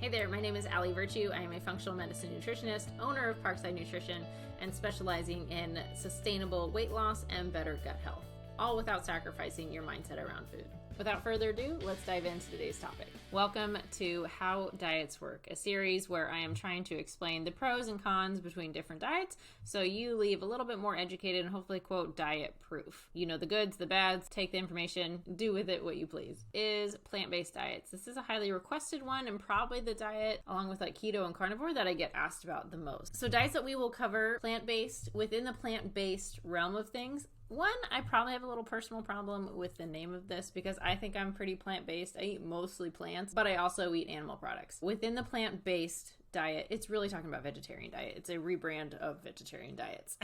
Hey there, my name is Allie Virtue. I am a functional medicine nutritionist, owner of Parkside Nutrition, and specializing in sustainable weight loss and better gut health, all without sacrificing your mindset around food. Without further ado, let's dive into today's topic. Welcome to How Diets Work, a series where I am trying to explain the pros and cons between different diets so you leave a little bit more educated and hopefully, quote, diet proof. You know the goods, the bads, take the information, do with it what you please. Is plant-based diets. This is a highly requested one and probably the diet, along with like keto and carnivore, that I get asked about the most. So diets that we will cover, plant-based, within the plant-based realm of things. One, I probably have a little personal problem with the name of this because I think I'm pretty plant-based. I eat mostly plants, but I also eat animal products. Within the plant-based diet, it's really talking about vegetarian diet. It's a rebrand of vegetarian diets.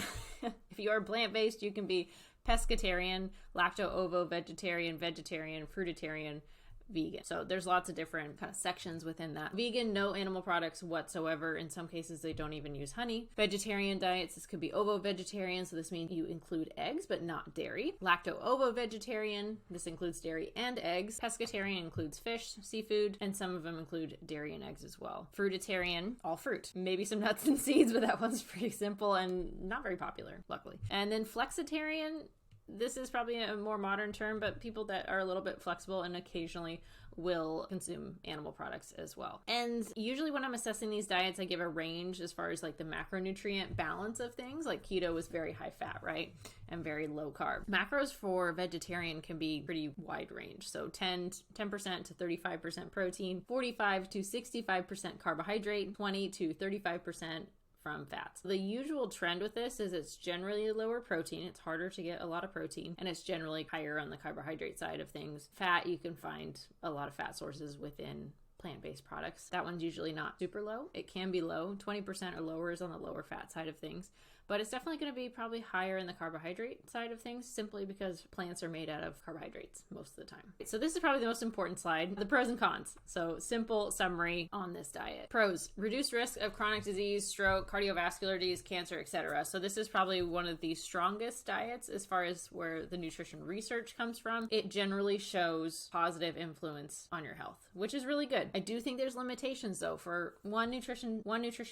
If you are plant-based, you can be pescatarian, lacto-ovo-vegetarian, vegetarian, fruitarian, vegan. So there's lots of different kind of sections within that. Vegan, no animal products whatsoever. In some cases, they don't even use honey. Vegetarian diets, this could be ovo-vegetarian. So this means you include eggs, but not dairy. Lacto-ovo-vegetarian, this includes dairy and eggs. Pescatarian includes fish, seafood, and some of them include dairy and eggs as well. Fruitarian, all fruit. Maybe some nuts and seeds, but that one's pretty simple and not very popular, luckily. And then flexitarian, this is probably a more modern term, but people that are a little bit flexible and occasionally will consume animal products as well. And usually when I'm assessing these diets, I give a range as far as like the macronutrient balance of things. Like keto is very high fat, right? And very low carb. Macros for vegetarian can be pretty wide range. So 10% to 35% protein, 45 to 65% carbohydrate, 20 to 35% from fats. The usual trend with this is it's generally lower protein. It's harder to get a lot of protein, and it's generally higher on the carbohydrate side of things. Fat, you can find a lot of fat sources within plant-based products. That one's usually not super low. It can be low. 20% or lower is on the lower fat side of things, but it's definitely going to be probably higher in the carbohydrate side of things simply because plants are made out of carbohydrates most of the time. So this is probably the most important slide, the pros and cons. So simple summary on this diet. Pros: reduced risk of chronic disease, stroke, cardiovascular disease, cancer, etc. So this is probably one of the strongest diets as far as where the nutrition research comes from. It generally shows positive influence on your health, which is really good. I do think there's limitations though. For one nutrition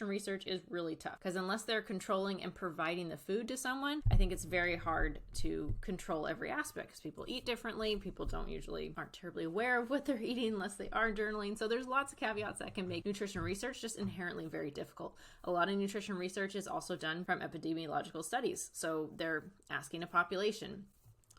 research is really tough because unless they're controlling and providing the food to someone, I think it's very hard to control every aspect because people eat differently. People aren't terribly aware of what they're eating unless they are journaling. So there's lots of caveats that can make nutrition research just inherently very difficult. A lot of nutrition research is also done from epidemiological studies. So they're asking a population.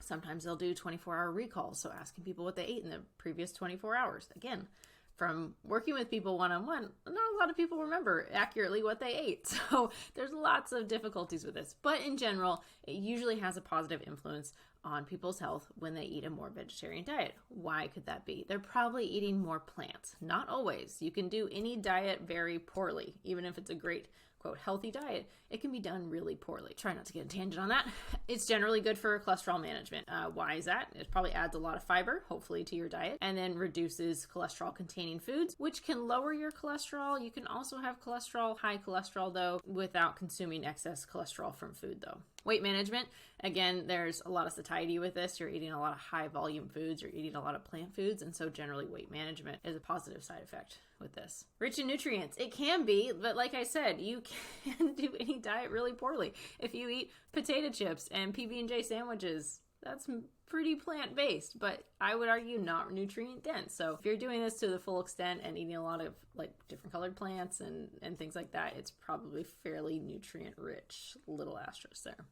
Sometimes they'll do 24-hour recalls. So asking people what they ate in the previous 24 hours. Again, from working with people one-on-one, not a lot of people remember accurately what they ate. So there's lots of difficulties with this. But in general, it usually has a positive influence on people's health when they eat a more vegetarian diet. Why could that be? They're probably eating more plants. Not always. You can do any diet very poorly. Even if it's a great, quote, healthy diet, it can be done really poorly. Try not to get a tangent on that. It's generally good for cholesterol management. Why is that? It probably adds a lot of fiber, hopefully, to your diet, and then reduces cholesterol-containing foods, which can lower your cholesterol. You can also have high cholesterol, though, without consuming excess cholesterol from food, though. Weight management, again, there's a lot of satiety with this. You're eating a lot of high volume foods, you're eating a lot of plant foods, and so generally weight management is a positive side effect with this. Rich in nutrients, it can be, but like I said, you can do any diet really poorly. If you eat potato chips and PB&J sandwiches, that's pretty plant-based, but I would argue not nutrient dense. So if you're doing this to the full extent and eating a lot of like different colored plants and things like that, it's probably fairly nutrient rich. Little asterisk there.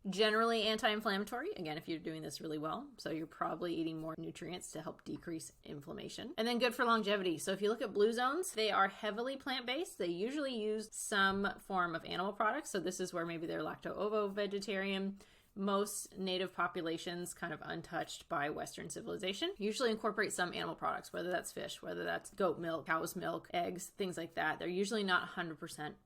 Generally anti-inflammatory, again, if you're doing this really well. So you're probably eating more nutrients to help decrease inflammation. And then good for longevity. So if you look at Blue Zones, they are heavily plant-based. They usually use some form of animal products. So this is where maybe they're lacto-ovo-vegetarian. Most native populations, kind of untouched by Western civilization, usually incorporate some animal products, whether that's fish, whether that's goat milk, cow's milk, eggs, things like that. They're usually not 100%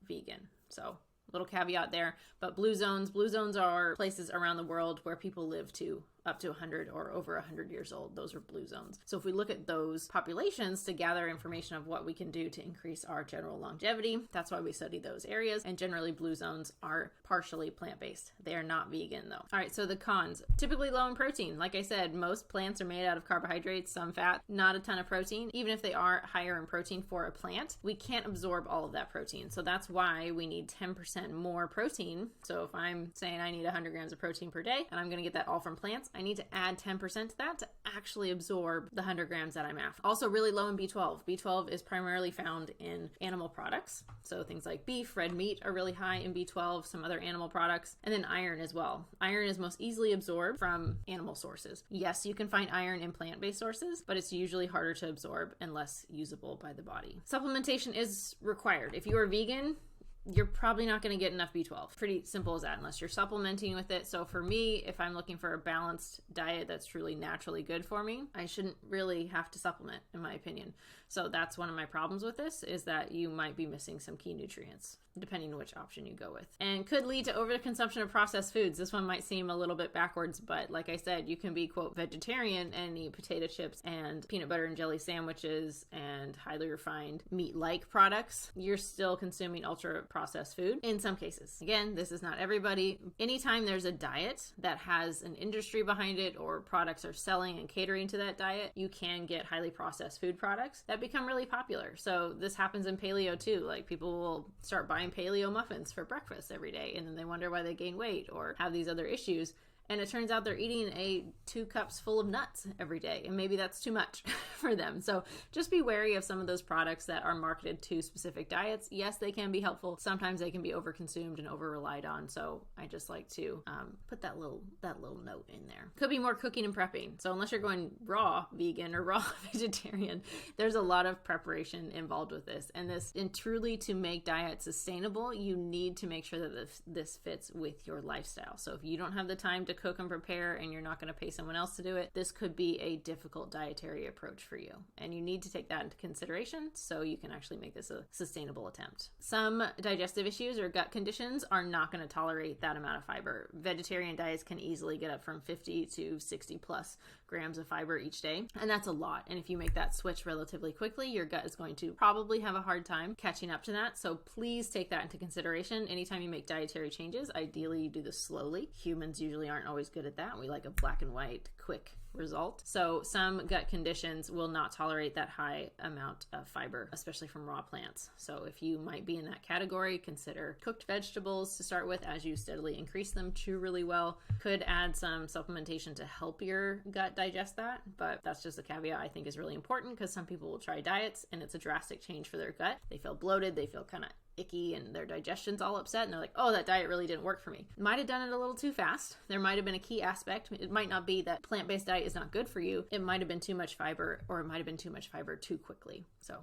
vegan. So little caveat there, but blue zones are places around the world where people live to up to 100 or over 100 years old. Those are blue zones. So if we look at those populations to gather information of what we can do to increase our general longevity, that's why we study those areas. And generally blue zones are partially plant-based. They are not vegan though. All right, so the cons. Typically low in protein. Like I said, most plants are made out of carbohydrates, some fat, not a ton of protein. Even if they are higher in protein for a plant, we can't absorb all of that protein. So that's why we need 10% more protein. So if I'm saying I need 100 grams of protein per day and I'm going to get that all from plants, I need to add 10% to that to actually absorb the 100 grams that I'm after. Also really low in B12. B12 is primarily found in animal products. So things like beef, red meat are really high in B12, some other animal products, and then iron as well. Iron is most easily absorbed from animal sources. Yes, you can find iron in plant-based sources, but it's usually harder to absorb and less usable by the body. Supplementation is required. If you are vegan, you're probably not going to get enough B12. Pretty simple as that, unless you're supplementing with it. So for me, if I'm looking for a balanced diet that's truly naturally good for me, I shouldn't really have to supplement, in my opinion. So that's one of my problems with this, is that you might be missing some key nutrients, depending on which option you go with. And could lead to overconsumption of processed foods. This one might seem a little bit backwards, but like I said, you can be, quote, vegetarian and eat potato chips and peanut butter and jelly sandwiches and highly refined meat-like products. You're still consuming ultra-processed food in some cases. Again, this is not everybody. Anytime there's a diet that has an industry behind it or products are selling and catering to that diet, you can get highly processed food products that become really popular. So this happens in paleo too. Like people will start buying paleo muffins for breakfast every day, and then they wonder why they gain weight or have these other issues. And it turns out they're eating 2 cups full of nuts every day, and maybe that's too much for them. So just be wary of some of those products that are marketed to specific diets. Yes, they can be helpful. Sometimes they can be overconsumed and over-relied on. So I just like to put that little note in there. Could be more cooking and prepping. So unless you're going raw vegan or raw vegetarian, there's a lot of preparation involved with this. And truly to make diet sustainable, you need to make sure that this fits with your lifestyle. So if you don't have the time to cook and prepare and you're not going to pay someone else to do it, this could be a difficult dietary approach for you. And you need to take that into consideration so you can actually make this a sustainable attempt. Some digestive issues or gut conditions are not going to tolerate that amount of fiber. Vegetarian diets can easily get up from 50 to 60 plus grams of fiber each day, and that's a lot. And if you make that switch relatively quickly, your gut is going to probably have a hard time catching up to that. So please take that into consideration. Anytime you make dietary changes, ideally you do this slowly. Humans usually aren't always good at that. We like a black and white, quick result. So some gut conditions will not tolerate that high amount of fiber, especially from raw plants. So if you might be in that category, consider cooked vegetables to start with as you steadily increase them, chew really well. Could add some supplementation to help your gut digest that, but that's just a caveat I think is really important, because some people will try diets and it's a drastic change for their gut. They feel bloated, they feel kind of icky, and their digestion's all upset, and they're like, oh, that diet really didn't work for me. Might have done it a little too fast. There might have been a key aspect. It might not be that plant-based diet is not good for you. It might have been too much fiber, or it might have been too much fiber too quickly. So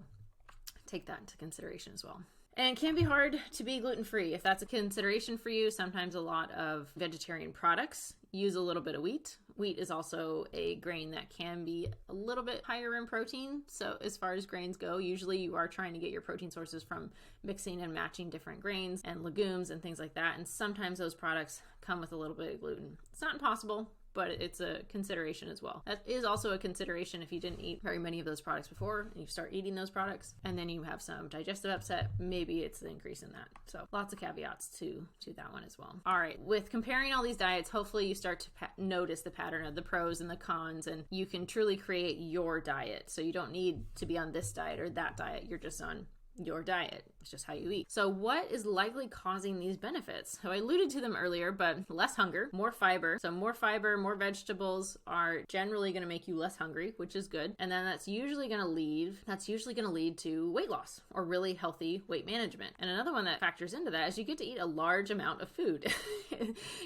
take that into consideration as well. And it can be hard to be gluten-free. If that's a consideration for you, sometimes a lot of vegetarian products use a little bit of wheat. Wheat is also a grain that can be a little bit higher in protein. So as far as grains go, usually you are trying to get your protein sources from mixing and matching different grains and legumes and things like that. And sometimes those products come with a little bit of gluten. It's not impossible, but it's a consideration as well. That is also a consideration if you didn't eat very many of those products before and you start eating those products and then you have some digestive upset, maybe it's the increase in that. So lots of caveats to that one as well. All right, with comparing all these diets, hopefully you start to notice the pattern of the pros and the cons, and you can truly create your diet. So you don't need to be on this diet or that diet. You're just on your diet. It's just how you eat. So what is likely causing these benefits? So I alluded to them earlier, but less hunger, more fiber. So more fiber, more vegetables are generally going to make you less hungry, which is good. And then that's usually going to lead to weight loss or really healthy weight management. And another one that factors into that is you get to eat a large amount of food.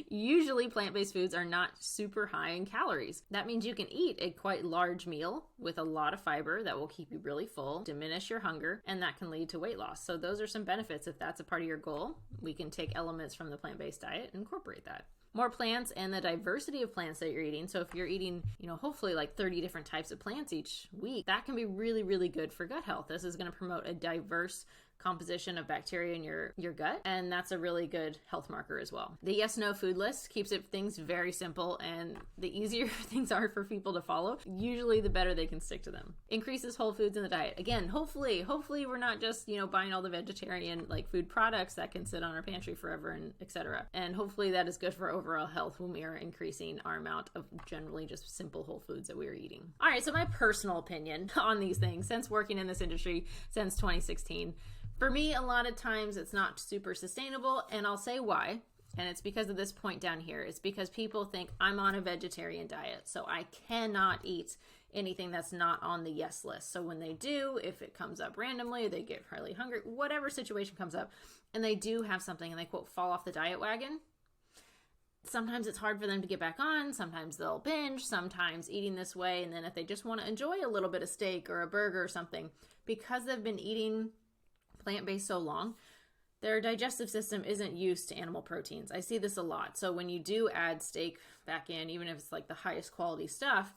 Usually plant-based foods are not super high in calories. That means you can eat a quite large meal with a lot of fiber that will keep you really full, diminish your hunger, and that can lead to weight loss. So those are some benefits. If that's a part of your goal, we can take elements from the plant-based diet and incorporate that. More plants and the diversity of plants that you're eating. So if you're eating, hopefully like 30 different types of plants each week, that can be really, really good for gut health. This is going to promote a diverse composition of bacteria in your gut, and that's a really good health marker as well. The yes/no food list keeps things very simple, and the easier things are for people to follow, usually the better they can stick to them. Increases whole foods in the diet. Again, hopefully we're not just, buying all the vegetarian like food products that can sit on our pantry forever and etc. And hopefully that is good for overall health when we are increasing our amount of generally just simple whole foods that we are eating. All right, so my personal opinion on these things, since working in this industry since 2016, for me, a lot of times it's not super sustainable, and I'll say why. And it's because of this point down here. It's because people think I'm on a vegetarian diet, so I cannot eat anything that's not on the yes list. So when they do, if it comes up randomly, they get really hungry, whatever situation comes up, and they do have something and they quote fall off the diet wagon, sometimes it's hard for them to get back on. Sometimes they'll binge, sometimes eating this way. And then if they just want to enjoy a little bit of steak or a burger or something, because they've been eating plant-based so long, their digestive system isn't used to animal proteins. I see this a lot. So when you do add steak back in, even if it's like the highest quality stuff,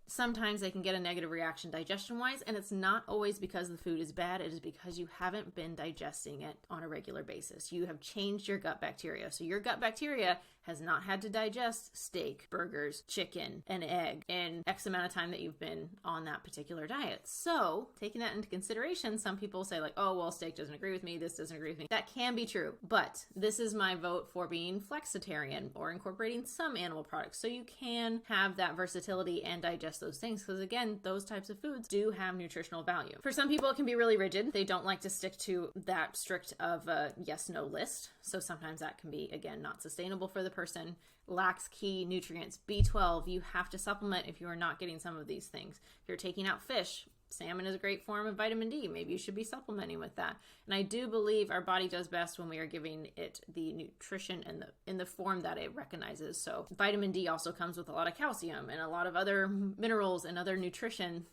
sometimes they can get a negative reaction digestion-wise, and it's not always because the food is bad. It is because you haven't been digesting it on a regular basis. You have changed your gut bacteria. So your gut bacteria has not had to digest steak, burgers, chicken, and egg in X amount of time that you've been on that particular diet. So taking that into consideration, some people say like, oh, well, steak doesn't agree with me. This doesn't agree with me. That can be true, but this is my vote for being flexitarian or incorporating some animal products. So you can have that versatility and digest those things, because again, those types of foods do have nutritional value. For some people, it can be really rigid. They don't like to stick to that strict of a yes/no list. So sometimes that can be, again, not sustainable for the person. Lacks key nutrients. B12, you have to supplement if you are not getting some of these things. If you're taking out fish, salmon is a great form of vitamin D. Maybe you should be supplementing with that. And I do believe our body does best when we are giving it the nutrition in the form that it recognizes. So vitamin D also comes with a lot of calcium and a lot of other minerals and other nutrition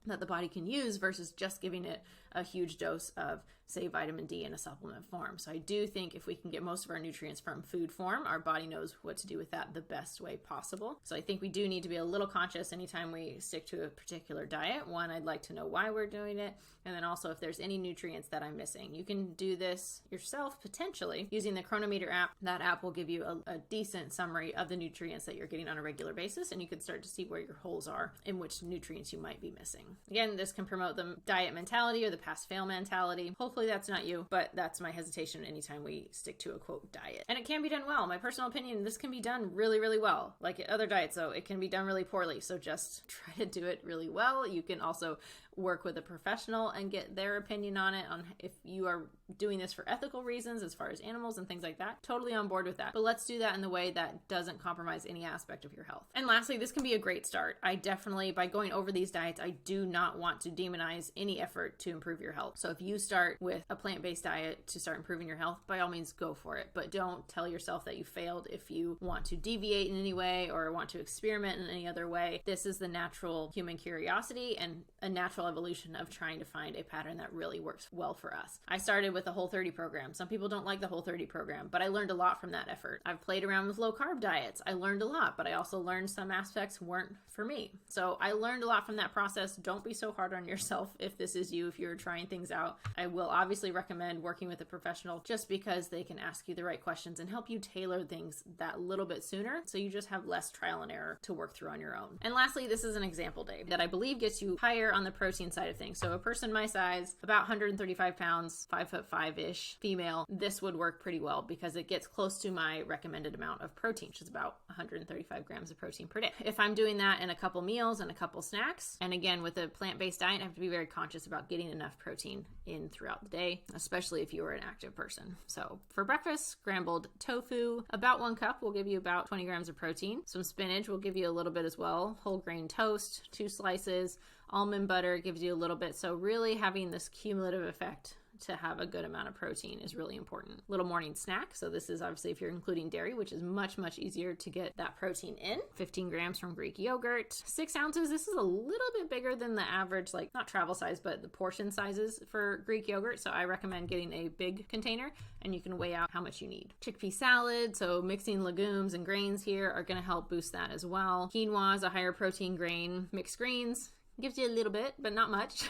that the body can use versus just giving it a huge dose of, say, vitamin D in a supplement form. So I do think if we can get most of our nutrients from food form, our body knows what to do with that the best way possible. So I think we do need to be a little conscious anytime we stick to a particular diet. One, I'd like to know why we're doing it. And then also if there's any nutrients that I'm missing. You can do this yourself potentially using the Chronometer app. That app will give you a decent summary of the nutrients that you're getting on a regular basis, and you can start to see where your holes are and which nutrients you might be missing. Again, this can promote the diet mentality or the pass-fail mentality. Hopefully that's not you, but that's my hesitation anytime we stick to a quote diet. And it can be done well. My personal opinion, this can be done really, really well. Like other diets though, it can be done really poorly. So just try to do it really well. You can also work with a professional and get their opinion on it, on if you are doing this for ethical reasons as far as animals and things like that. Totally on board with that. But let's do that in the way that doesn't compromise any aspect of your health. And lastly, this can be a great start. I definitely, by going over these diets, I do not want to demonize any effort to improve your health. So if you start with a plant-based diet to start improving your health, by all means go for it. But don't tell yourself that you failed if you want to deviate in any way or want to experiment in any other way. This is the natural human curiosity and a natural evolution of trying to find a pattern that really works well for us. I started with the Whole30 program. Some people don't like the Whole30 program, but I learned a lot from that effort. I've played around with low carb diets. I learned a lot, but I also learned some aspects weren't for me. So I learned a lot from that process. Don't be so hard on yourself if this is you, if you're trying things out. I will obviously recommend working with a professional just because they can ask you the right questions and help you tailor things that little bit sooner, so you just have less trial and error to work through on your own. And lastly, this is an example day that I believe gets you higher on the protein side of things. So a person my size, about 135 pounds, 5'5"-ish female, this would work pretty well because it gets close to my recommended amount of protein, which is about 135 grams of protein per day. If I'm doing that in a couple meals and a couple snacks, and again, with a plant-based diet, I have to be very conscious about getting enough protein in throughout the day, especially if you are an active person. So for breakfast, scrambled tofu, about 1 cup will give you about 20 grams of protein. Some spinach will give you a little bit as well. Whole grain toast, 2 slices. Almond butter gives you a little bit. So really having this cumulative effect to have a good amount of protein is really important. Little morning snack. So this is obviously if you're including dairy, which is much, much easier to get that protein in. 15 grams from Greek yogurt, 6 ounces. This is a little bit bigger than the average, like not travel size, but the portion sizes for Greek yogurt. So I recommend getting a big container and you can weigh out how much you need. Chickpea salad. So mixing legumes and grains here are going to help boost that as well. Quinoa is a higher protein grain. Mixed greens Gives you a little bit, but not much.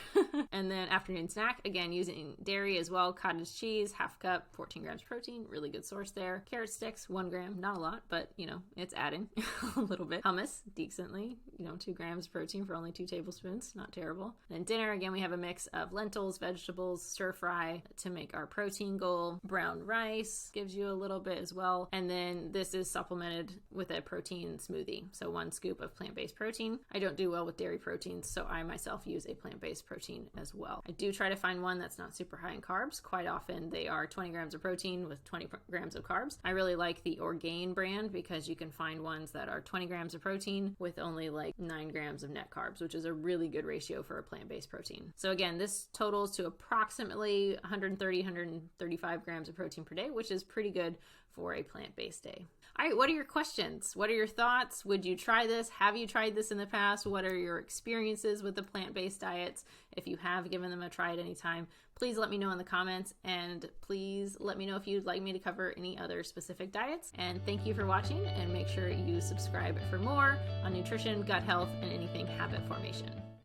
And then afternoon snack, again, using dairy as well. Cottage cheese, half cup, 14 grams protein, really good source there. Carrot sticks, 1 gram, not a lot, but it's adding a little bit. Hummus, decently, 2 grams protein for only 2 tablespoons, not terrible. And then dinner, again, we have a mix of lentils, vegetables, stir fry to make our protein goal. Brown rice gives you a little bit as well. And then this is supplemented with a protein smoothie. So 1 scoop of plant-based protein. I don't do well with dairy proteins, so I myself use a plant-based protein as well. I do try to find one that's not super high in carbs. Quite often they are 20 grams of protein with 20 grams of carbs. I really like the Orgain brand because you can find ones that are 20 grams of protein with only like 9 grams of net carbs, which is a really good ratio for a plant-based protein. So again, this totals to approximately 130, 135 grams of protein per day, which is pretty good for a plant-based day. All right, what are your questions? What are your thoughts? Would you try this? Have you tried this in the past? What are your experiences with the plant-based diets? If you have given them a try at any time, please let me know in the comments, and please let me know if you'd like me to cover any other specific diets. And thank you for watching, and make sure you subscribe for more on nutrition, gut health, and anything habit formation.